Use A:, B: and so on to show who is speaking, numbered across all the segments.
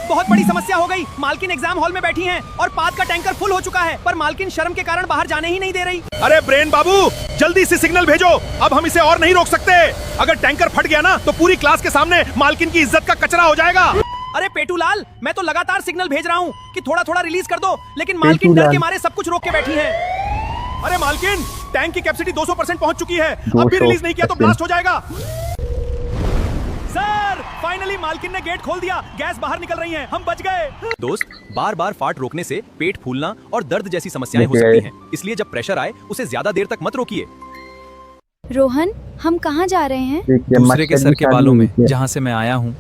A: बहुत बड़ी समस्या हो गई। मालकिन एग्जाम हॉल में बैठी हैं और पाद का टैंकर फुल हो चुका है, पर मालकिन शर्म के कारण बाहर जाने ही नहीं दे रही।
B: अरे ब्रेन बाबू, जल्दी से सिग्नल भेजो, अब हम इसे और नहीं रोक सकते। अगर टैंकर फट गया ना तो पूरी क्लास के सामने मालकिन की इज्जत का कचरा हो जाएगा।
A: अरे पेटूलाल, मैं तो लगातार सिग्नल भेज रहा हूँ कि थोड़ा थोड़ा रिलीज कर दो, लेकिन मालकिन डर के मारे सब कुछ रोक के बैठी है।
B: अरे मालकिन, टैंक की कैपेसिटी 200% पहुंच चुकी है, अब भी रिलीज नहीं किया तो ब्लास्ट हो जाएगा।
A: सर, फाइनली मालकिन ने गेट खोल दिया, गैस बाहर निकल रही है, हम बच गए।
C: दोस्त, बार बार फाट रोकने से पेट फूलना और दर्द जैसी समस्याएं हो सकती हैं, इसलिए जब प्रेशर आए उसे ज्यादा देर तक मत रोकिए।
D: रोहन, हम कहाँ जा रहे हैं?
E: दूसरे के सर के बालों में, जहाँ से मैं आया हूँ।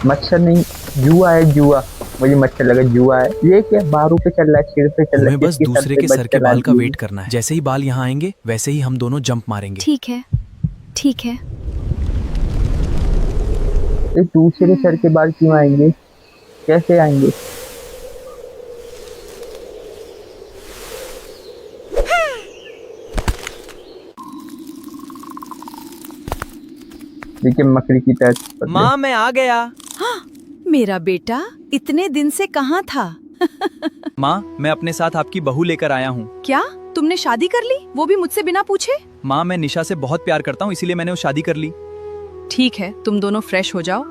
E: मच्छर नहीं, जुआ है, जुआ। मुझे मच्छर लगा, जुआ है। ये क्या बारू पे चल रहा है, सिर पे चल रहा है?
C: हमें बस दूसरे के सर के बाल का वेट करना है। जैसे ही बाल यहाँ आएंगे वैसे ही हम दोनों जंप मारेंगे।
D: ठीक है, ठीक है।
E: ये दूसरे सर के बाल क्यों आएंगे? कैसे आएंगे? देखिए मकड़ी की तरह।
A: माँ, मैं आ गया।
F: हाँ, मेरा बेटा इतने दिन से कहाँ था?
C: माँ, मैं अपने साथ आपकी बहू लेकर आया हूँ।
F: क्या तुमने शादी कर ली, वो भी मुझसे बिना पूछे?
C: माँ, मैं निशा से बहुत प्यार करता हूँ, इसीलिए मैंने वो शादी कर ली।
F: ठीक है, तुम दोनों फ्रेश हो जाओ।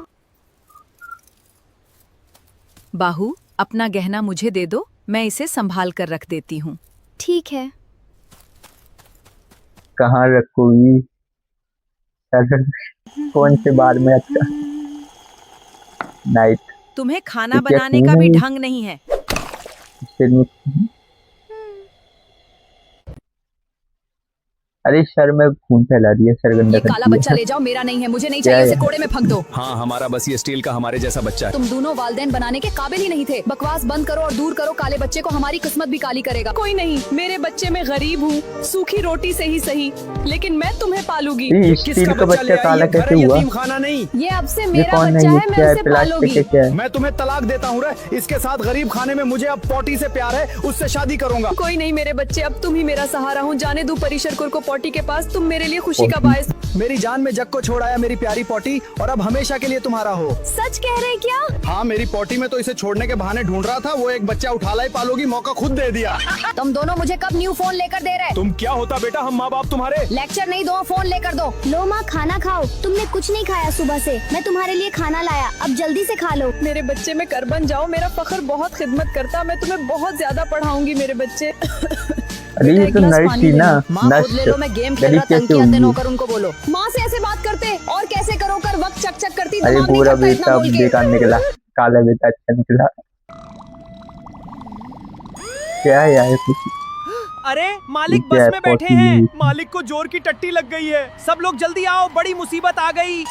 F: बाहू, अपना गहना मुझे दे दो, मैं इसे संभाल कर रख देती हूँ।
D: ठीक है।
E: कहाँ रखोगी? कौन से बार में? अच्छा, नाइट।
F: तुम्हें खाना बनाने का भी ढंग नहीं है।
E: अरे सर में खून फैला दिया, सर गंदा कर दिया।
F: काला बच्चा ले जाओ, मेरा नहीं है, मुझे नहीं चाहिए, उसे कोड़े में फेंक दो।
C: हाँ, हमारा बस ये स्टील का हमारे जैसा बच्चा है।
F: तुम दोनों वालिदैन बनाने के काबिल ही नहीं थे। बकवास बंद करो और दूर करो, काले बच्चे को हमारी किस्मत भी काली करेगा। कोई नहीं, मेरे बच्चे में गरीब हूँ, सूखी रोटी से ही सही, लेकिन मैं तुम्हें पालूंगी।
E: स्टील का बच्चा काला कैसे हुआ?
A: खाना नहीं,
F: ये अब से मेरा बच्चा है, मैं उसे पालूंगी।
B: मैं तुम्हें तलाक देता हूँ रे, इसके साथ गरीब खाने में मुझे अब पॉटी से प्यार है, उससे शादी करूंगा।
F: कोई नहीं मेरे बच्चे, अब तुम ही मेरा सहारा हो। जाने दो परिशरकुर को पॉटी के पास, तुम मेरे लिए खुशी का बायस।
B: मेरी जान में जग को छोड़ आया मेरी प्यारी पॉटी, और अब हमेशा के लिए तुम्हारा हो।
F: सच कह रहे क्या?
B: हाँ, मेरी पॉटी में तो इसे छोड़ने के बहाने ढूंढ रहा था, वो एक बच्चा उठा लाई पालोगी, मौका खुद दे दिया।
F: तुम दोनों मुझे कब न्यू फोन लेकर दे रहे?
B: तुम क्या होता बेटा, हम माँ बाप तुम्हारे।
F: लेक्चर नहीं दो, फोन लेकर दो।
D: लो माँ, खाना खाओ। तुमने कुछ नहीं खाया सुबह से, मैं तुम्हारे लिए खाना लाया, अब जल्दी से खा लो।
F: मेरे बच्चे में कर बन जाओ, मेरा फखर बहुत खिदमत करता, मैं तुम्हें बहुत ज्यादा पढ़ाऊंगी मेरे बच्चे।
E: अरे ये तो नर्स थी ना, नर्स।
F: ले लो, मैं गेम खेल रहा, तंग किया नौकर उनको बोलो। माँ से ऐसे बात करते और कैसे करो कर वक्त चक चक करती।
E: अरे पूरा बेटा बेकार निकला, काला बेटा अच्छा निकला। क्या है यार कुछ?
A: अरे मालिक बस में बैठे हैं, मालिक को जोर की टट्टी लग गई है। सब लोग जल्दी आओ, बड़ी मुसीबत आ गई।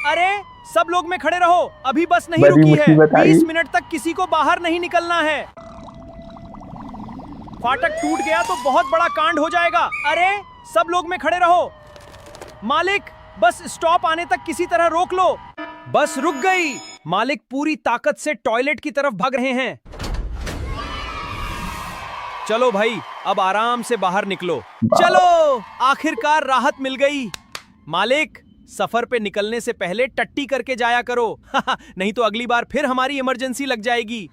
A: अरे सब लोग में खड़े रहो, अभी बस नहीं रुकी है। 20 मिनट तक किसी को बाहर नहीं निकलना है। फाटक टूट गया तो बहुत बड़ा कांड हो जाएगा। अरे सब लोग में खड़े रहो। मालिक, बस स्टॉप आने तक किसी तरह रोक लो। बस रुक गई। मालिक पूरी ताकत से टॉयलेट की तरफ भाग रहे हैं। चलो भाई, अब आराम से बाहर निकलो। चलो, आखिरकार राहत मिल गई। मालिक, सफर पे निकलने से पहले टट्टी करके जाया करो। नहीं तो अगली बार फिर हमारी इमरजेंसी लग जाएगी।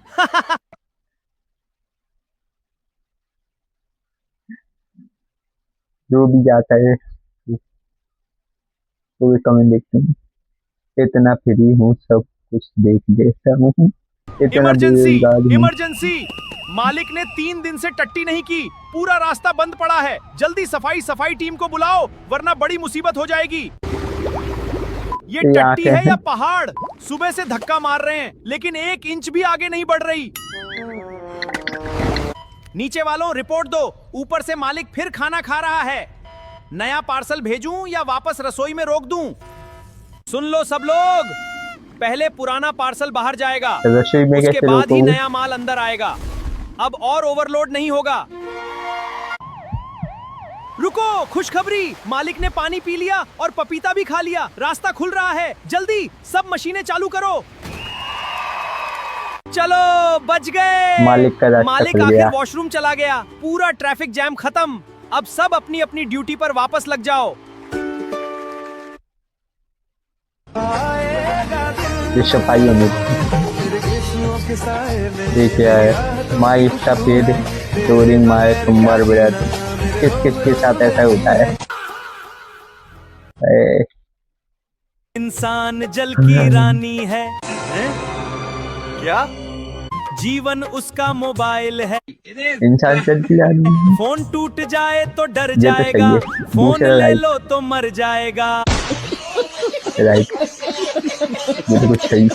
E: जो भी जाता है वो भी कमेंट देखते हैं। इतना फ्री हूँ, सब कुछ देख देता हूँ।
A: Emergency, emergency. मालिक ने 3 दिन से टट्टी नहीं की, पूरा रास्ता बंद पड़ा है। जल्दी सफाई टीम को बुलाओ, वरना बड़ी मुसीबत हो जाएगी। ये टट्टी है या पहाड़? सुबह से धक्का मार रहे हैं, लेकिन 1 इंच भी आगे नहीं बढ़ रही। नीचे वालों, रिपोर्ट दो, ऊपर से मालिक फिर खाना खा रहा है। नया पार्सल भेजूं या वापस रसोई में रोक दूं? सुन लो सब लोग, पहले पुराना पार्सल बाहर जाएगा, उसके बाद ही नया माल अंदर आएगा। अब और ओवरलोड नहीं होगा। रुको, खुशखबरी, मालिक ने पानी पी लिया और पपीता भी खा लिया। रास्ता खुल रहा है, जल्दी सब मशीनें चालू करो। चलो, बच गए। मालिक आखिर वॉशरूम चला गया। पूरा ट्रैफिक जैम खत्म। अब सब अपनी अपनी ड्यूटी पर वापस लग जाओ। आएगा दिन
E: ये सफाई होनी ये क्या है माई सफेद डोरिंग माए तुम्बार ब्रेड किस किस के साथ ऐसा होता है
A: इंसान जल की रानी है, क्या जीवन उसका मोबाइल है।
E: इंसान चलती आदमी
A: फोन टूट जाए तो डर
E: तो
A: जाएगा,
E: सही है।
A: फोन
E: दूसरा
A: ले
E: राइट।
A: लो तो मर जाएगा।
E: राइट ये तो कुछ सही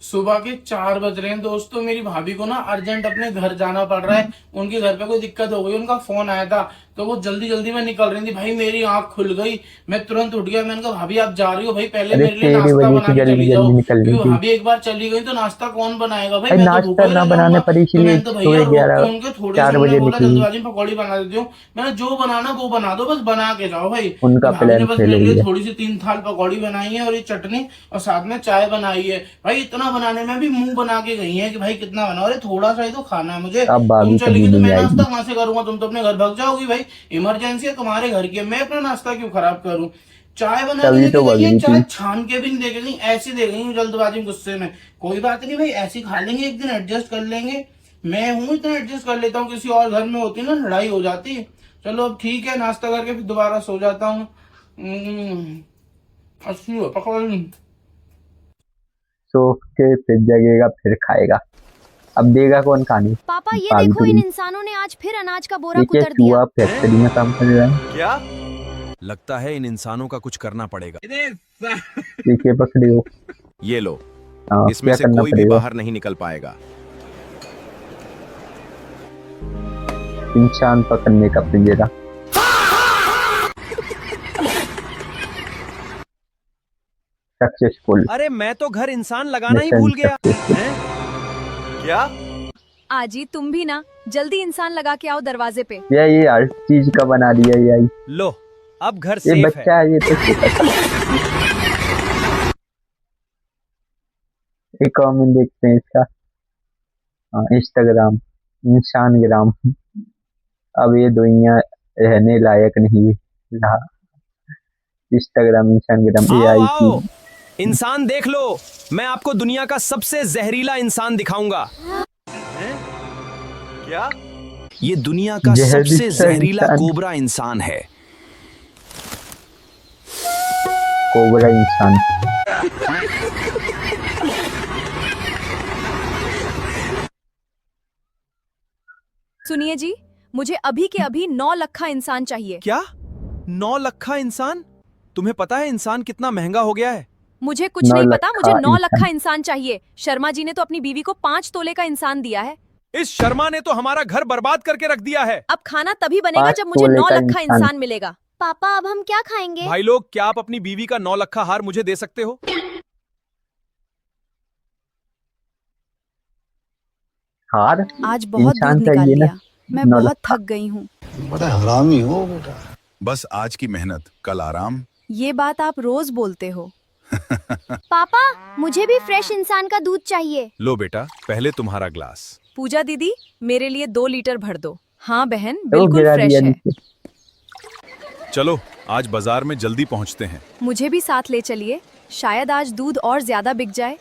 G: सुबह के 4 बज रहे हैं दोस्तों। मेरी भाभी को ना अर्जेंट अपने घर जाना पड़ रहा है। उनके घर पे कोई दिक्कत हो गई, उनका फोन आया था तो वो जल्दी जल्दी में निकल रही थी। भाई मेरी आंख खुल गई, मैं तुरंत उठ गया। मैंने कहा भाभी आप जा रही हो, भाई पहले
E: अरे
G: मेरे लिए
E: तेरी
G: नाश्ता
E: वजह
G: बना
E: से
G: के
E: जल्दी
G: चली जाओ,
E: जल्दी निकल रही
G: क्योंकि
E: थी।
G: भाभी एक बार चली गई तो नाश्ता कौन बनाएगा। भाई
E: अरे
G: मैं तो
E: नाश्ता
G: भूखा ही
E: ना
G: रह
E: बनाने
G: जाऊंगा।
E: पर
G: तो
E: इसीलिए
G: मैंने तो भैया रोक के उनके थोड़ी
E: 4
G: से
E: बजे
G: उन्होंने बोला
E: निकली।
G: जल्दबाजी में पकौड़ी बना देती हूँ। मैंने जो बनाना वो बना दो, बस बना के जाओ भाई।
E: उनका
G: भाभी ने
E: प्लान
G: बस
E: फेल
G: मेरे
E: हो
G: लिए
E: गया।
G: थोड़ी सी 3 थाल पकौड़ी बनाई है और ये चटनी और साथ में चाय बनाई है। भाई इतना बनाने में भी मुंह बना के गई है कि भाई कितना बना, अरे थोड़ा सा ही तो खाना है मुझे।
E: अब भाभी
G: तुम चली
E: कभी
G: गई तो
E: नहीं
G: मैं
E: आएगी।
G: नाश्ता कहाँ से करूंगा, तुम तो अपने घर भाग जाओगी। भाई इमरजेंसी है तुम्हारे घर की, मैं अपना नाश्ता क्यों खराब करूं। चाय बना
E: तभी
G: के
E: तो
G: लेके गई है,
E: बगली
G: चाय
E: थी।
G: छान के भी नहीं दे गई, ऐसी दे गई जल्दबाजी में गुस्से में। कोई बात नहीं भाई, ऐसी खा लेंगे, एक दिन एडजस्ट कर लेंगे। मैं हूं इतना एडजस्ट कर लेता हूँ, किसी और घर में होती ना लड़ाई हो जाती। चलो अब ठीक है, नाश्ता करके फिर दोबारा सो जाता हूँ। अच्छी हो पकौड़ी।
E: सो के फिर जगेगा फिर खाएगा। अब देगा कौन खाने।
D: पापा ये
E: भाभी
D: देखो,
E: तो
D: इन
E: नहीं।
D: इंसानों ने आज फिर अनाज का बोरा
E: ये क्या
D: कुतर दिया।
E: चूहा फैक्ट्री में काम कर रहा है।
A: क्या
C: लगता है इन इंसानों का कुछ करना पड़ेगा।
E: ठीक है पकड़े हो।
C: ये लो,
E: हाँ,
C: इसमें
E: क्या
C: से
E: करना
C: कोई भी
E: पड़ेगा।
C: बाहर नहीं निकल पाएगा।
E: इंसान पकड़ने का पिंजरा। सक्सेसफुल।
A: अरे मैं तो घर इंसान लगाना ही भूल गया। हैं? क्या
F: आजी तुम भी ना जल्दी इंसान लगा के आओ दरवाजे पे।
E: ये हर चीज का बना दिया ये
A: लो, अब घर
E: ये
A: सेफ
E: बच्चा
A: है।
E: है ये तो छोटा सा। एक कमेंट देखते हैं इसका। हाँ इंस्टाग्राम इंसान ग्राम। अब ये दुनिया रहने लायक नहीं रहा। इंस्टाग्राम इंसान ग्राम
A: आओ
E: AI
A: आओ,
E: की
A: इंसान देख लो, मैं आपको दुनिया का सबसे जहरीला इंसान दिखाऊंगा। हैं? क्या
C: ये दुनिया का
E: जहर
C: सबसे
E: दिखता
C: जहरीला
E: इंसान।
C: कोबरा इंसान है।
E: कोबरा इंसान।
F: सुनिए जी, मुझे अभी के अभी 9 लखा इंसान चाहिए।
C: क्या 9 लखा इंसान? तुम्हें पता है इंसान कितना महंगा हो गया है?
F: मुझे कुछ
E: 9
F: नहीं पता, मुझे 9
E: इंसान।
F: लखा इंसान चाहिए। शर्मा जी ने तो अपनी बीवी को 5 तोले का इंसान दिया है।
A: इस शर्मा ने तो हमारा घर बर्बाद करके रख दिया है।
F: अब खाना तभी बनेगा
E: 5
F: जब मुझे
E: तोले
F: 9
E: का
F: लखा
E: इंसान।
F: इंसान मिलेगा।
D: पापा अब हम क्या खाएंगे।
A: भाई लोग, क्या आप अपनी बीवी का 9 लखा हार मुझे दे सकते हो?
E: हार
F: आज बहुत
E: इंसान
F: दूध निकाल
E: चाहिए ना।
F: लिया, मैं
E: 9
F: बहुत
E: लखा।
F: थक गई हूँ।
H: बड़ा हरामी हो बेटा।
I: बस आज की मेहनत कल आराम।
F: ये बात आप रोज बोलते हो।
D: पापा मुझे भी फ्रेश इंसान का दूध चाहिए।
C: लो बेटा, पहले तुम्हारा ग्लास।
F: पूजा दीदी मेरे लिए 2 लीटर भर दो। हाँ बहन,
E: तो
F: बिल्कुल
E: गिरा
F: फ्रेश
E: दिया
F: है।
E: नीचे।
C: चलो आज बाजार में जल्दी पहुंचते हैं।
F: मुझे भी साथ ले चलिए, शायद आज दूध और ज्यादा बिक जाए।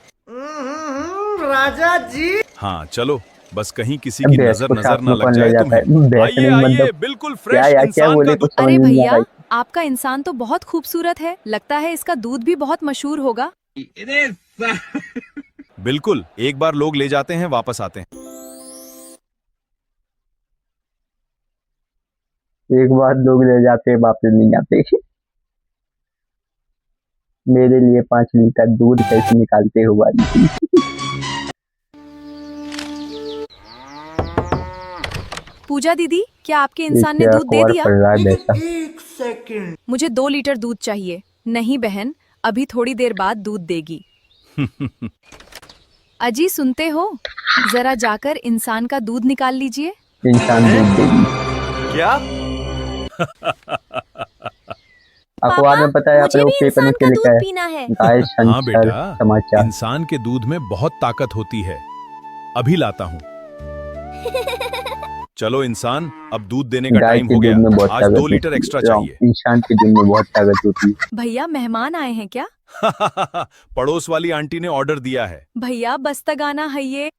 C: हाँ चलो, बस कहीं किसी की
E: भैंस
C: नजर
E: को
C: नजर
E: साथ
C: ना
E: में
C: लग
E: कौन ले
C: जाए
E: जाता
C: तुम्हें।
E: है। भैंस
A: आइए
E: नहीं
A: आइए,
E: मतलब
A: बिल्कुल
E: क्या
A: फ्रेश
E: यार क्या
A: इंसान का
E: बोले
A: दूध।
E: कुछ समझ
F: अरे
E: नहीं आ
F: भैया,
E: रहा।
F: आपका इंसान तो बहुत खूबसूरत है, लगता है इसका दूध भी बहुत मशहूर होगा।
C: बिल्कुल, एक बार लोग ले जाते हैं वापस आते हैं।
E: एक बार लोग ले जाते हैं वापस नहीं आते। मेरे लिए 5 लीटर दूध कैसे निकालते हो भाई।
F: पूजा दीदी, क्या आपके
E: ये
F: इंसान ने
E: क्या
F: दूध दे
E: और
F: दिया?
E: पड़ रहा है जैसा।
F: मुझे 2 लीटर दूध चाहिए। नहीं बहन, अभी थोड़ी देर बाद दूध देगी। अजी सुनते हो, जरा जाकर इंसान का दूध निकाल लीजिए।
E: इंसान दूध देगी।
A: क्या
E: अखबार में पता है आप
D: मुझे
E: लोग
D: भी
E: पेपर में
D: इंसान
E: क्या
D: का
E: लिखा
D: दूध
E: है।
D: पीना है।
E: गाय
C: हाँ
E: संसार
C: बेटा,
E: समाचार।
C: इंसान के दूध में बहुत ताकत होती है। अभी लाता हूँ।
B: चलो इंसान, अब दूध देने का
E: गाय
B: टाइम
E: के
B: हो गया।
E: दूध में बहुत
B: आज
E: ताकत
B: 2 लीटर
E: होती
B: एक्स्ट्रा
E: है।
B: चाहिए।
E: इंसान के दूध में बहुत ताकत होती है।
F: भैया मेहमान आए हैं क्या?
B: पड़ोस वाली आंटी ने ऑर्डर दिया है।
F: भैया बस्तगाना है ये।